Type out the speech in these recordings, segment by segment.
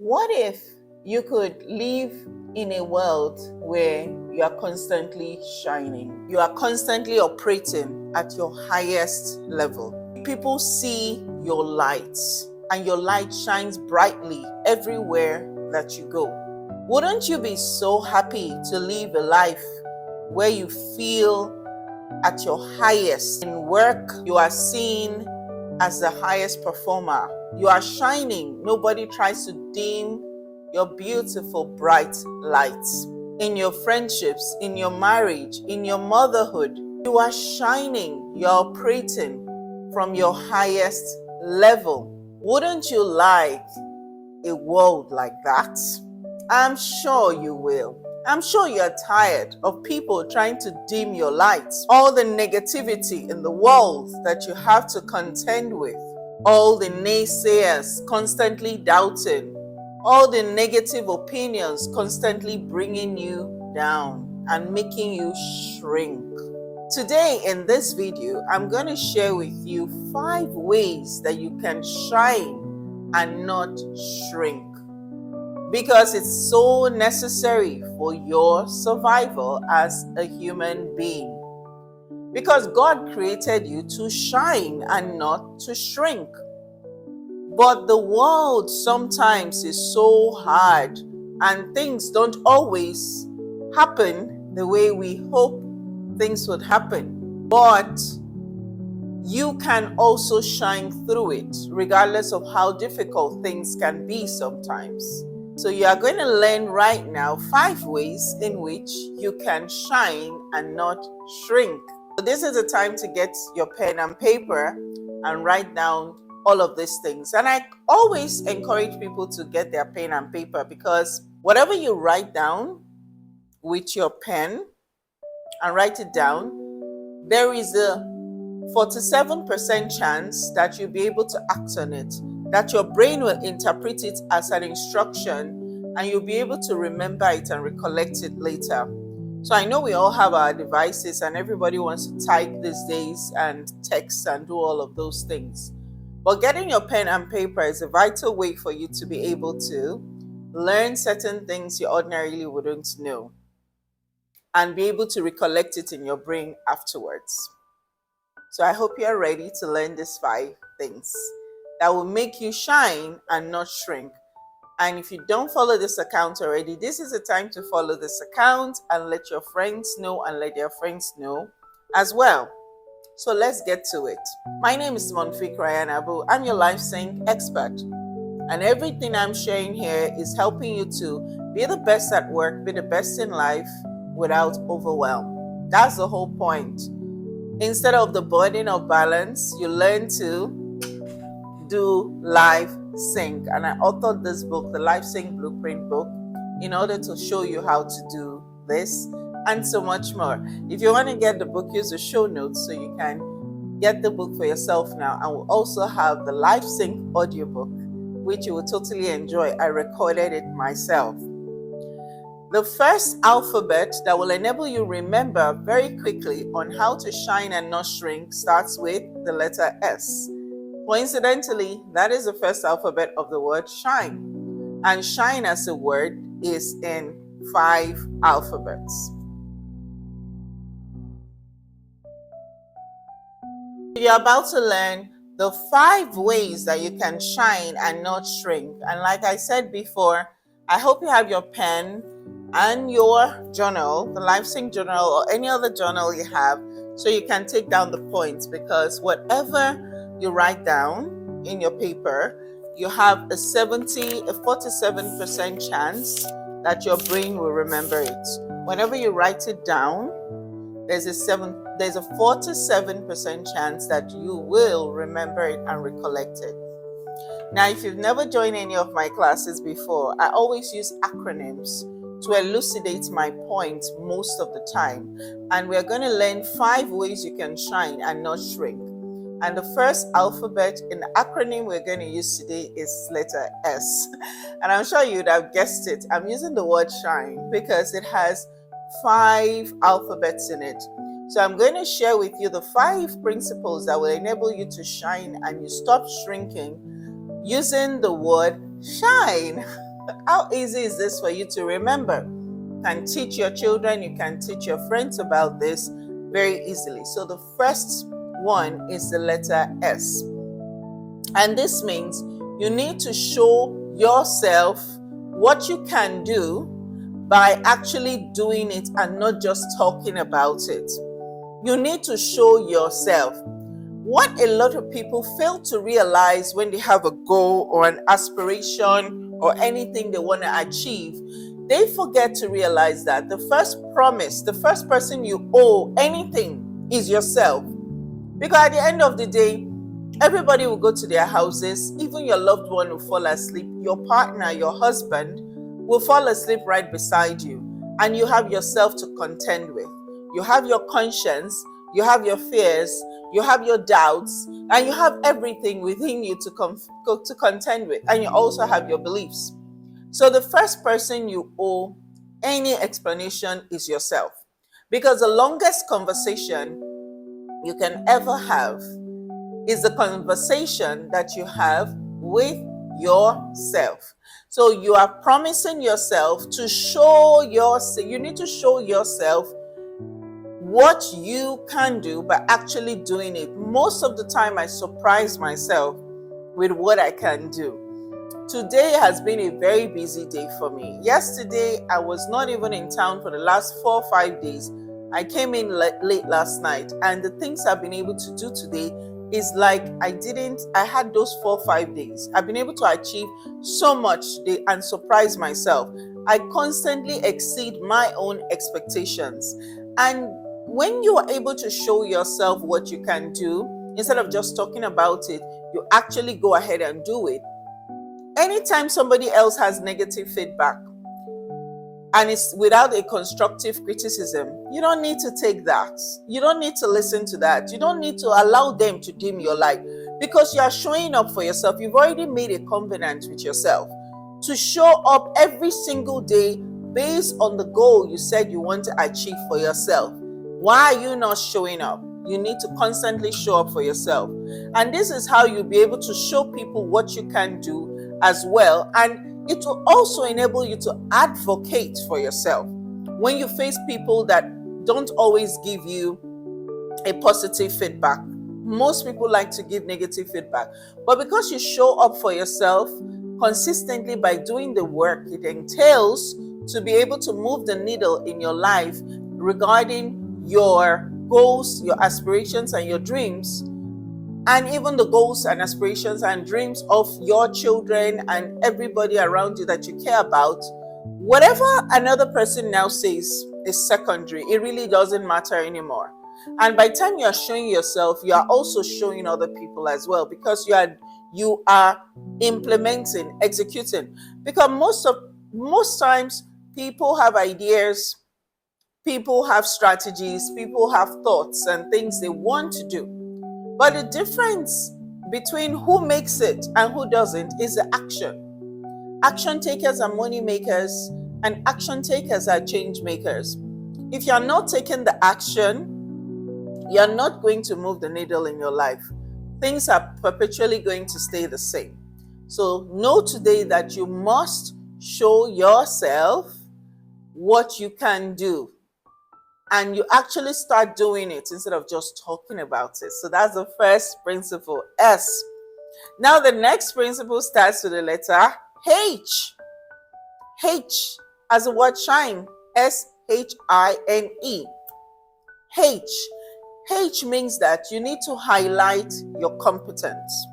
What if you could live in a world where you are constantly shining? You are constantly operating at your highest level. People see your light, and your light shines brightly everywhere that you go. Wouldn't you be so happy to live a life where you feel at your highest? In work, you are seen as the highest performer. You are shining. Nobody tries to dim your beautiful, bright lights. In your friendships, in your marriage, in your motherhood, you are shining. You're operating from your highest level. Wouldn't you like a world like that? I'm sure you will. I'm sure you're tired of people trying to dim your lights, all the negativity in the world that you have to contend with, all the naysayers constantly doubting, all the negative opinions constantly bringing you down and making you shrink. Today in this video, I'm going to share with you 5 ways that you can shine and not shrink, because it's so necessary for your survival as a human being. Because God created you to shine and not to shrink. But the world sometimes is so hard and things don't always happen the way we hope things would happen. But you can also shine through it, regardless of how difficult things can be sometimes. So you are going to learn right now 5 ways in which you can shine and not shrink. So this is the time to get your pen and paper and write down all of these things. And I always encourage people to get their pen and paper, because whatever you write down with your pen and write it down, there is a 47% chance that you'll be able to act on it, that your brain will interpret it as an instruction and you'll be able to remember it and recollect it later. So I know we all have our devices and everybody wants to type these days and text and do all of those things. But getting your pen and paper is a vital way for you to be able to learn certain things you ordinarily wouldn't know and be able to recollect it in your brain afterwards. So I hope you're ready to learn these 5 things that will make you shine and not shrink. And if you don't follow this account already, this is the time to follow this account and let your friends know and let their friends know as well. So let's get to it. My name is Monfik Ryan Abu. I'm your life sync expert. And everything I'm sharing here is helping you to be the best at work, be the best in life without overwhelm. That's the whole point. Instead of the burden of balance, you learn to do life sync. And I authored this book, the Life Sync Blueprint book, in order to show you how to do this and so much more. If you want to get the book, use the show notes so you can get the book for yourself now. And we'll also have the Life Sync audiobook, which you will totally enjoy. I recorded it myself. The first alphabet that will enable you remember very quickly on how to shine and not shrink starts with the letter S. Coincidentally, that is the first alphabet of the word shine. And shine as a word is in 5 alphabets. You're about to learn the 5 ways that you can shine and not shrink. And like I said before, I hope you have your pen and your journal, the Life Sync journal or any other journal you have, so you can take down the points, because whatever you write down in your paper, you have a 47% chance that your brain will remember it. Whenever you write it down, there's a 47% chance that you will remember it and recollect it. Now, if you've never joined any of my classes before, I always use acronyms to elucidate my point most of the time. And we're going to learn 5 ways you can shine and not shrink. And the first alphabet in the acronym we're going to use today is letter S. And I'm sure you would have guessed it. I'm using the word shine because it has 5 alphabets in it. So I'm going to share with you the 5 principles that will enable you to shine and you stop shrinking using the word shine. How easy is this for you to remember? You can teach your children, you can teach your friends about this very easily. So the first one is the letter S. And this means you need to show yourself what you can do by actually doing it and not just talking about it. You need to show yourself. What a lot of people fail to realize when they have a goal or an aspiration or anything they want to achieve, they forget to realize that the first promise, the first person you owe anything is yourself. Because at the end of the day, everybody will go to their houses, even your loved one will fall asleep, your partner, your husband will fall asleep right beside you, and you have yourself to contend with. You have your conscience, you have your fears, you have your doubts, and you have everything within you to contend with, and you also have your beliefs. So the first person you owe any explanation is yourself, because the longest conversation you can ever have is the conversation that you have with yourself. So you are promising yourself to show yourself, you need to show yourself what you can do by actually doing it. Most of the time I surprise myself with what I can do. Today has been a very busy day for me. Yesterday, I was not even in town for the last 4 or 5 days. I came in late last night, and the things I've been able to do today is like I had those 4 or 5 days. I've been able to achieve so much today and surprise myself. I constantly exceed my own expectations. And when you are able to show yourself what you can do, instead of just talking about it, you actually go ahead and do it. Anytime somebody else has negative feedback and it's without a constructive criticism, you don't need to take that. You don't need to listen to that. You don't need to allow them to dim your light, because you are showing up for yourself. You've already made a covenant with yourself to show up every single day based on the goal you said you want to achieve for yourself. Why are you not showing up? You need to constantly show up for yourself. And this is how you'll be able to show people what you can do as well. And it will also enable you to advocate for yourself. When you face people that don't always give you a positive feedback, most people like to give negative feedback. But because you show up for yourself consistently by doing the work it entails to be able to move the needle in your life regarding your goals, your aspirations, and your dreams, and even the goals and aspirations and dreams of your children and everybody around you that you care about, whatever another person now says is secondary. It really doesn't matter anymore. And by the time you are showing yourself, you are also showing other people as well, because you are implementing, executing. Because most times people have ideas, people have strategies, people have thoughts and things they want to do. But the difference between who makes it and who doesn't is the action. Action takers are money makers, and action takers are change makers. If you're not taking the action, you're not going to move the needle in your life. Things are perpetually going to stay the same. So know today that you must show yourself what you can do. And you actually start doing it instead of just talking about it. So that's the first principle, S. Now the next principle starts with the letter H. H as the word shine, S-H-I-N-E. H. H means that you need to highlight your competence.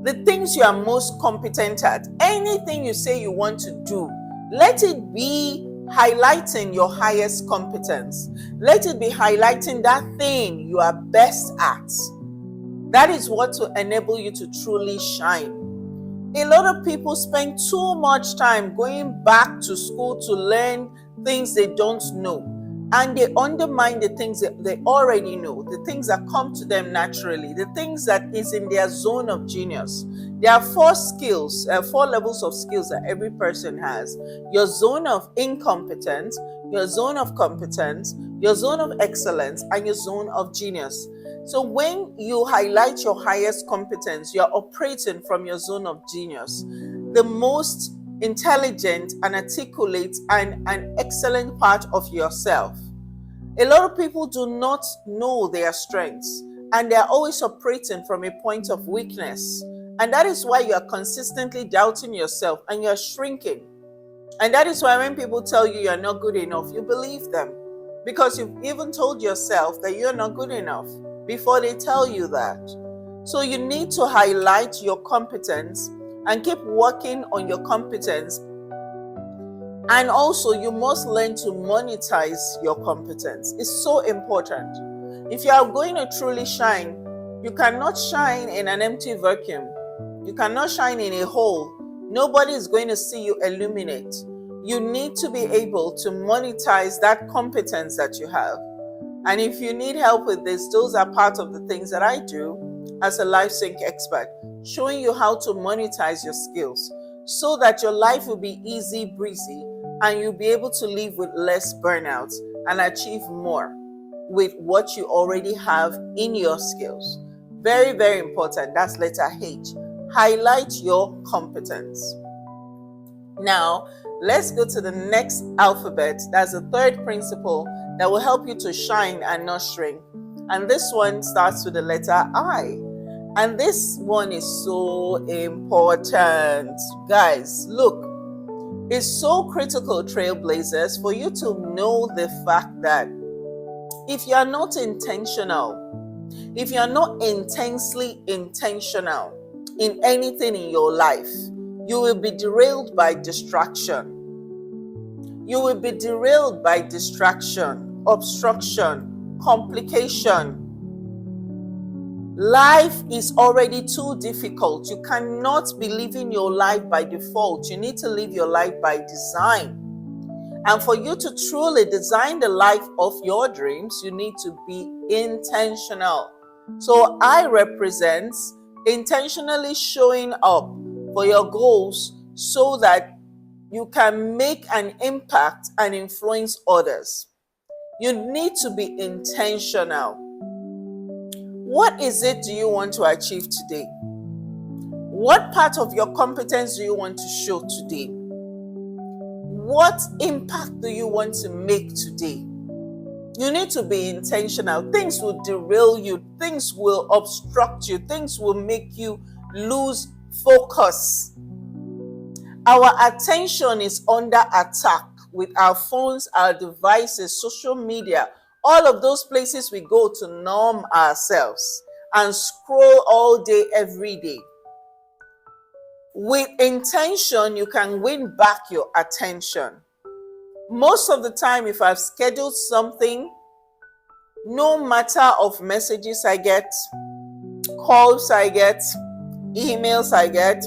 The things you are most competent at, anything you say you want to do, let it be highlighting your highest competence. Let it be highlighting that thing you are best at. That is what will enable you to truly shine. A lot of people spend too much time going back to school to learn things they don't know, and they undermine the things that they already know, the things that come to them naturally, the things that is in their zone of genius. There are 4 levels of skills that every person has: your zone of incompetence, your zone of competence, your zone of excellence, and your zone of genius. So when you highlight your highest competence, you're operating from your zone of genius. The most intelligent and articulate and an excellent part of yourself. A lot of people do not know their strengths and they're always operating from a point of weakness. And that is why you are consistently doubting yourself and you're shrinking. And that is why when people tell you you're not good enough, you believe them. Because you've even told yourself that you're not good enough before they tell you that. So you need to highlight your competence and keep working on your competence. And also, you must learn to monetize your competence. It's so important. If you are going to truly shine, you cannot shine in an empty vacuum. You cannot shine in a hole. Nobody is going to see you illuminate. You need to be able to monetize that competence that you have. And if you need help with this, those are part of the things that I do as a LifeSync expert, showing you how to monetize your skills so that your life will be easy breezy and you'll be able to live with less burnouts and achieve more with what you already have in your skills. Very, very important. That's letter H. Highlight your competence. Now, let's go to the next alphabet. That's the third principle that will help you to shine and not shrink. And this one starts with the letter I. And this one is so important. Guys, look, it's so critical, trailblazers, for you to know the fact that if you are not intentional, if you are not intensely intentional in anything in your life, you will be derailed by distraction. You will be derailed by distraction, obstruction, complication. Life is already too difficult. You cannot be living your life by default. You need to live your life by design. And for you to truly design the life of your dreams, you need to be intentional. So I represent intentionally showing up for your goals so that you can make an impact and influence others. You need to be intentional. What is it do you want to achieve today? What part of your competence do you want to show today? What impact do you want to make today? You need to be intentional. Things will derail you. Things will obstruct you. Things will make you lose focus. Our attention is under attack with our phones, our devices, social media, all of those places we go to numb ourselves and scroll all day, every day. With intention, you can win back your attention. Most of the time, if I've scheduled something, no matter of messages I get, calls I get, emails I get,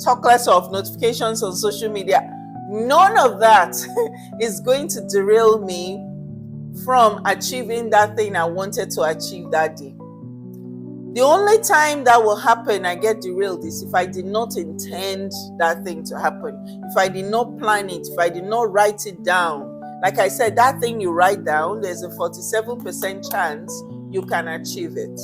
talk less of notifications on social media, none of that is going to derail me from achieving that thing I wanted to achieve that day. The only time that will happen I get derailed is if I did not intend that thing to happen, if I did not plan it, if I did not write it down. Like I said, that thing you write down, there's a 47% chance you can achieve it.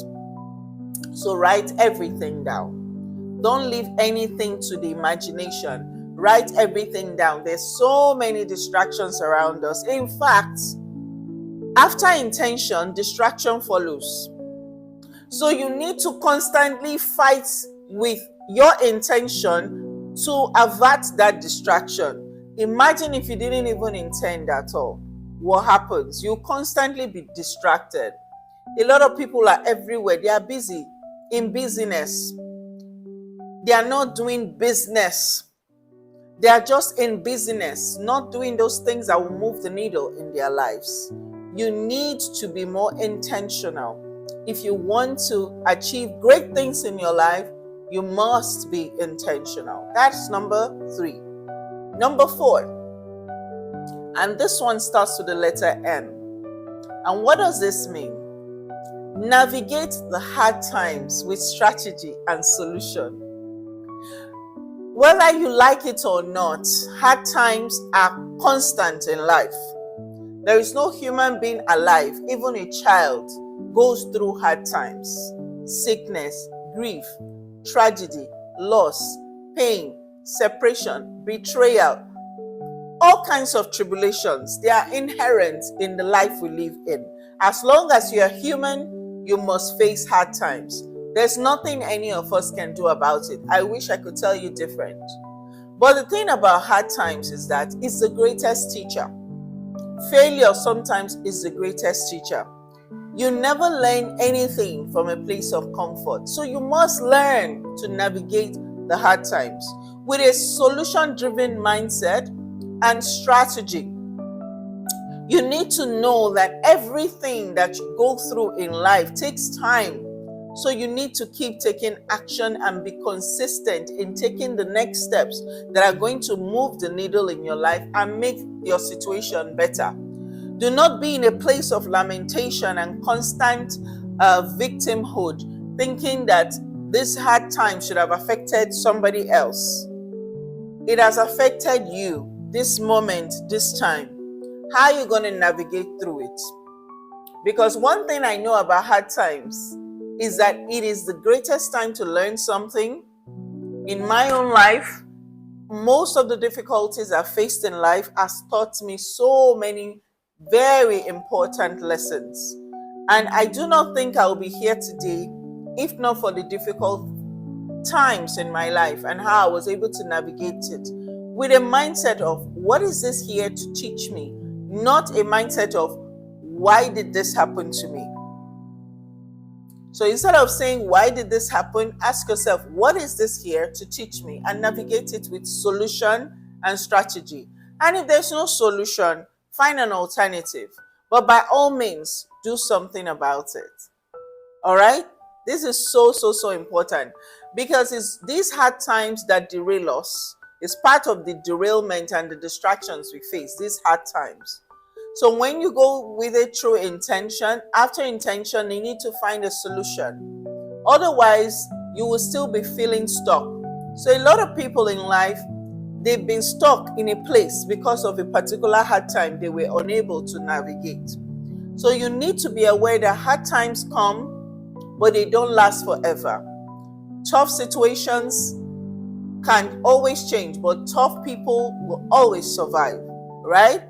So write everything down. Don't leave anything to the imagination. Write everything down. There's so many distractions around us. In fact, after intention, distraction follows. So you need to constantly fight with your intention to avert that distraction. Imagine if you didn't even intend at all. What happens? You constantly be distracted. A lot of people are everywhere. They are busy in business. They are not doing business. They are just in business, not doing those things that will move the needle in their lives. You need to be more intentional. If you want to achieve great things in your life, you must be intentional. That's number 3. Number 4, and this one starts with the letter N. And what does this mean? Navigate the hard times with strategy and solution. Whether you like it or not, hard times are constant in life. There is no human being alive, even a child, goes through hard times. Sickness, grief, tragedy, loss, pain, separation, betrayal, all kinds of tribulations. They are inherent in the life we live in. As long as you are human, you must face hard times. There's nothing any of us can do about it. I wish I could tell you different. But the thing about hard times is that it's the greatest teacher. Failure sometimes is the greatest teacher. You never learn anything from a place of comfort. So you must learn to navigate the hard times with a solution-driven mindset and strategy. You need to know that everything that you go through in life takes time. So you need to keep taking action and be consistent in taking the next steps that are going to move the needle in your life and make your situation better. Do not be in a place of lamentation and constant victimhood, thinking that this hard time should have affected somebody else. It has affected you, this moment, this time. How are you going to navigate through it? Because one thing I know about hard times is that it is the greatest time to learn something. In my own life, most of the difficulties I've faced in life has taught me so many very important lessons. And I do not think I will be here today if not for the difficult times in my life and how I was able to navigate it with a mindset of what is this here to teach me, not a mindset of why did this happen to me. So instead of saying, why did this happen? Ask yourself, what is this here to teach me? And navigate it with solution and strategy. And if there's no solution, find an alternative. But by all means, do something about it. All right? This is so important. Because it's these hard times that derail us. It's part of the derailment and the distractions we face, these hard times. So when you go with it through intention, after intention, you need to find a solution. Otherwise, you will still be feeling stuck. So a lot of people in life, they've been stuck in a place because of a particular hard time they were unable to navigate. So you need to be aware that hard times come, but they don't last forever. Tough situations can always change, but tough people will always survive, right?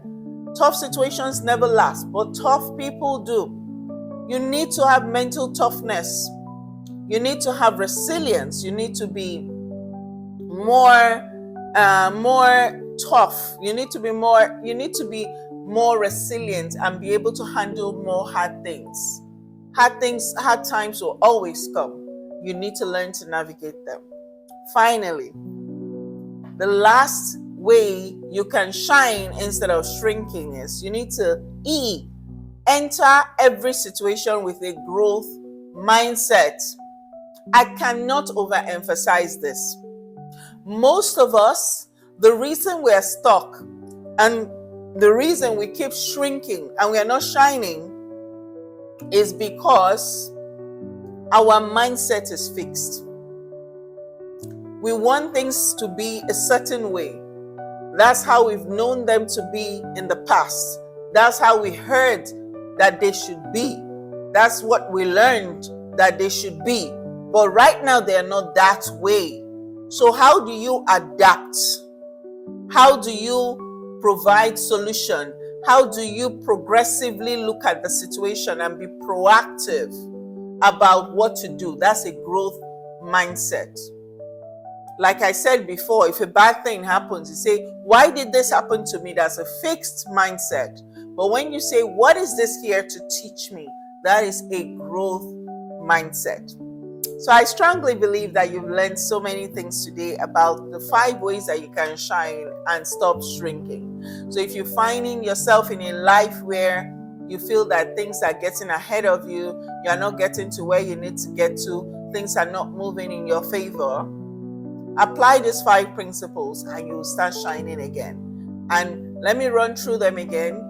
Tough situations never last, but tough people do. You need to have mental toughness. You need to have resilience. You need to be more tough. You need to be more resilient and be able to handle more hard things. Hard times will always come. You need to learn to navigate them. Finally, the last way you can shine instead of shrinking is you need to enter every situation with a growth mindset. I cannot overemphasize this. Most of us, the reason we're stuck and the reason we keep shrinking and we are not shining is because our mindset is fixed. We want things to be a certain way. That's how we've known them to be in the past. That's how we heard that they should be. That's what we learned that they should be. But right now, they are not that way. So how do you adapt? How do you provide solution? How do you progressively look at the situation and be proactive about what to do? That's a growth mindset. Like I said before, if a bad thing happens, you say, why did this happen to me? That's a fixed mindset. But when you say, what is this here to teach me? That is a growth mindset. So I strongly believe that you've learned so many things today about the 5 ways that you can shine and stop shrinking. So if you're finding yourself in a life where you feel that things are getting ahead of you, you're not getting to where you need to get to, things are not moving in your favor, apply these 5 principles and you will start shining again. And let me run through them again.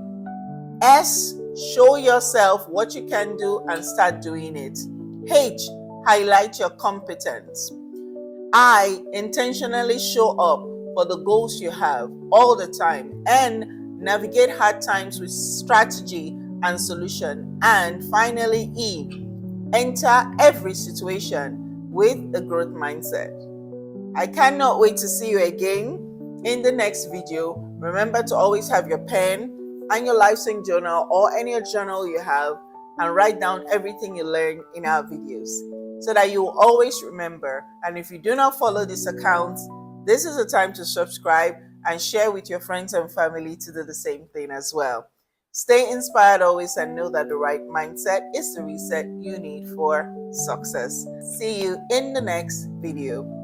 S, show yourself what you can do and start doing it. H, highlight your competence. I, intentionally show up for the goals you have all the time. N, navigate hard times with strategy and solution. And finally, E, enter every situation with a growth mindset. I cannot wait to see you again in the next video. Remember to always have your pen and your LifeSync journal or any journal you have, and write down everything you learn in our videos so that you will always remember. And if you do not follow this account, this is a time to subscribe and share with your friends and family to do the same thing as well. Stay inspired always and know that the right mindset is the reset you need for success. See you in the next video.